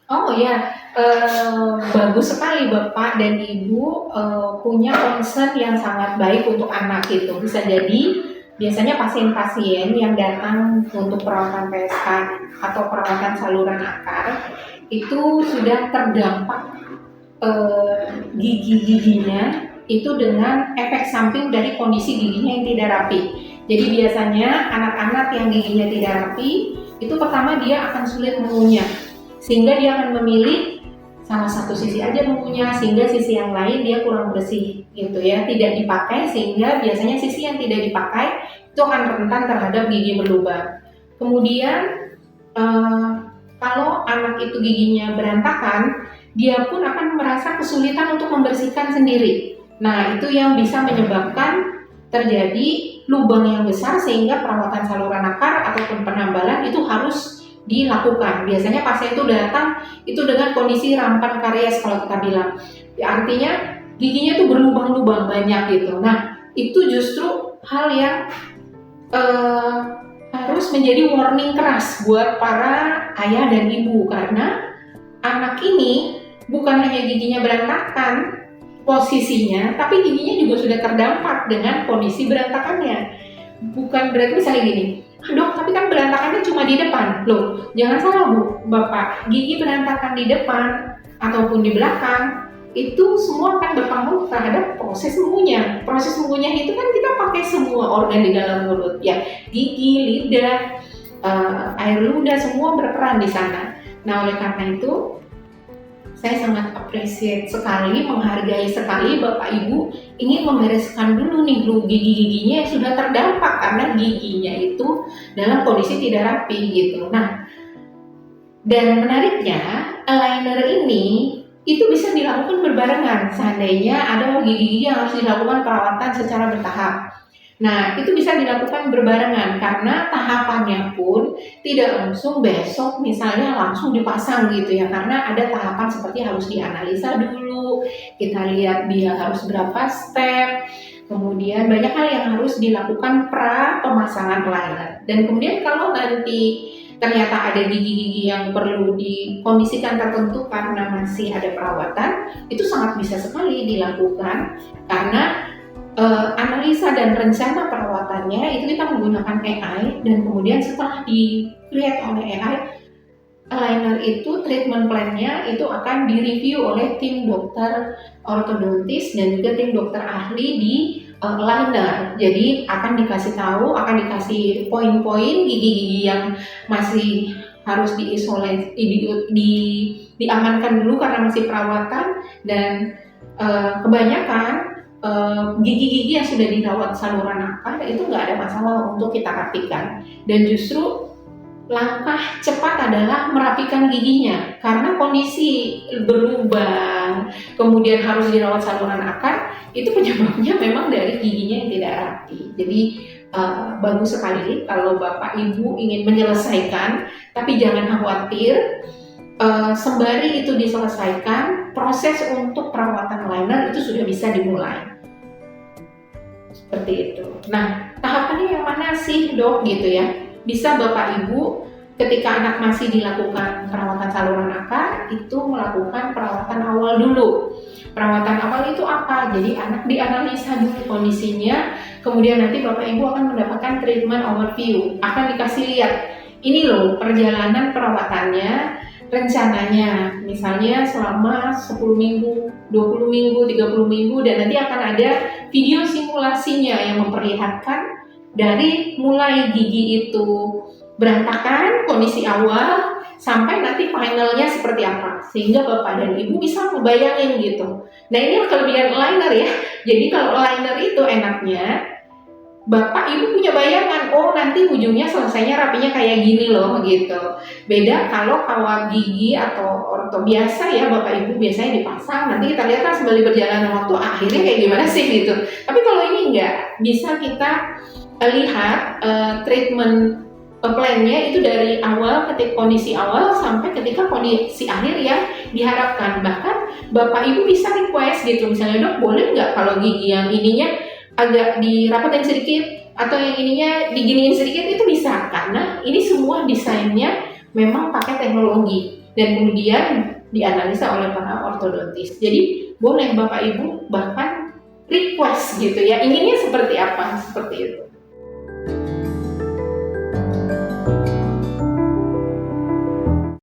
Oh ya, bagus sekali Bapak dan Ibu punya concern yang sangat baik untuk anak itu. Bisa jadi biasanya pasien-pasien yang datang untuk perawatan PSK atau perawatan saluran akar itu sudah terdampak gigi-giginya itu dengan efek samping dari kondisi giginya yang tidak rapi. Jadi biasanya anak-anak yang giginya tidak rapi itu pertama dia akan sulit mengunyah, sehingga dia akan memilih salah satu sisi aja mengunyah, sehingga sisi yang lain dia kurang bersih gitu ya, tidak dipakai, sehingga biasanya sisi yang tidak dipakai itu akan rentan terhadap gigi berlubang. Kemudian kalau anak itu giginya berantakan, dia pun akan merasa kesulitan untuk membersihkan sendiri. Nah, itu yang bisa menyebabkan terjadi lubang yang besar sehingga perawatan saluran akar ataupun penambalan itu harus dilakukan. Biasanya pasien itu datang itu dengan kondisi rampan karies kalau kita bilang. Ya, artinya giginya tuh berlubang-lubang banyak gitu. Nah, itu justru hal yang eh, harus menjadi warning keras buat para ayah dan ibu, karena anak ini bukan hanya giginya berantakan posisinya, tapi giginya juga sudah terdampak dengan kondisi berantakannya. Bukan berarti misalnya gini, dok tapi kan berantakannya cuma di depan. Loh, jangan salah Bu, Bapak, gigi berantakan di depan ataupun di belakang itu semua akan berpengaruh terhadap proses mengunyah. Proses mengunyah itu kan kita pakai semua organ di dalam mulut ya, gigi, lidah, air ludah, semua berperan di sana. Nah, oleh karena itu saya sangat appreciate sekali, menghargai sekali Bapak Ibu ingin membereskan dulu nih gigi-giginya yang sudah terdampak karena giginya itu dalam kondisi tidak rapi gitu. Nah, dan menariknya aligner ini itu bisa dilakukan berbarengan seandainya ada gigi-gigi yang harus dilakukan perawatan secara bertahap. Nah, itu bisa dilakukan berbarengan karena tahapannya pun tidak langsung besok misalnya langsung dipasang gitu ya, karena ada tahapan seperti harus dianalisa dulu, kita lihat dia harus berapa step, kemudian banyak hal yang harus dilakukan pra pemasangan liner. Dan kemudian kalau nanti ternyata ada gigi-gigi yang perlu dikondisikan tertentu karena masih ada perawatan, itu sangat bisa sekali dilakukan karena analisa dan rencana perawatannya itu kita menggunakan AI, dan kemudian setelah di-create oleh AI, aligner itu treatment plan-nya itu akan direview oleh tim dokter ortodontis dan juga tim dokter ahli di aligner. Jadi akan dikasih tahu, akan dikasih poin-poin gigi-gigi yang masih harus diisolasi, diamankan dulu karena masih perawatan, dan kebanyakan gigi-gigi yang sudah dirawat saluran akar itu nggak ada masalah untuk kita rapikan, dan justru langkah cepat adalah merapikan giginya karena kondisi berlubang kemudian harus dirawat saluran akar itu penyebabnya memang dari giginya yang tidak rapi. Jadi bagus sekali kalau Bapak Ibu ingin menyelesaikan, tapi jangan khawatir, sembari itu diselesaikan proses untuk perawatan liner itu sudah bisa dimulai. Seperti itu. Nah, tahapannya yang mana sih dok gitu ya? Bisa Bapak Ibu ketika anak masih dilakukan perawatan saluran akar itu melakukan perawatan awal dulu. Perawatan awal itu apa? Jadi anak dianalisa dulu kondisinya, kemudian nanti Bapak Ibu akan mendapatkan treatment overview. Akan dikasih lihat, ini loh perjalanan perawatannya, rencananya misalnya selama 10 minggu, 20 minggu, 30 minggu, dan nanti akan ada video simulasinya yang memperlihatkan dari mulai gigi itu berantakan kondisi awal sampai nanti finalnya seperti apa, sehingga Bapak dan Ibu bisa ngebayangin gitu. Nah, ini kelebihan aligner ya. Jadi kalau aligner itu enaknya Bapak Ibu punya bayangan, oh nanti ujungnya selesainya rapinya kayak gini loh gitu. Beda kalau kawat gigi atau orto biasa ya, Bapak Ibu biasanya dipasang, nanti kita lihat kan sembari berjalan waktu akhirnya kayak gimana sih gitu. Tapi kalau ini enggak, bisa kita lihat treatment plan-nya itu dari awal, ketika kondisi awal sampai ketika kondisi akhir yang diharapkan. Bahkan Bapak Ibu bisa request gitu, misalnya dok boleh nggak kalau gigi yang ininya agak dirapetin sedikit atau yang ininya diginiin sedikit, itu bisa karena ini semua desainnya memang pakai teknologi. dan kemudian dianalisa oleh para ortodontis. Jadi boleh Bapak Ibu bahkan request gitu ya, inginnya seperti apa, seperti itu.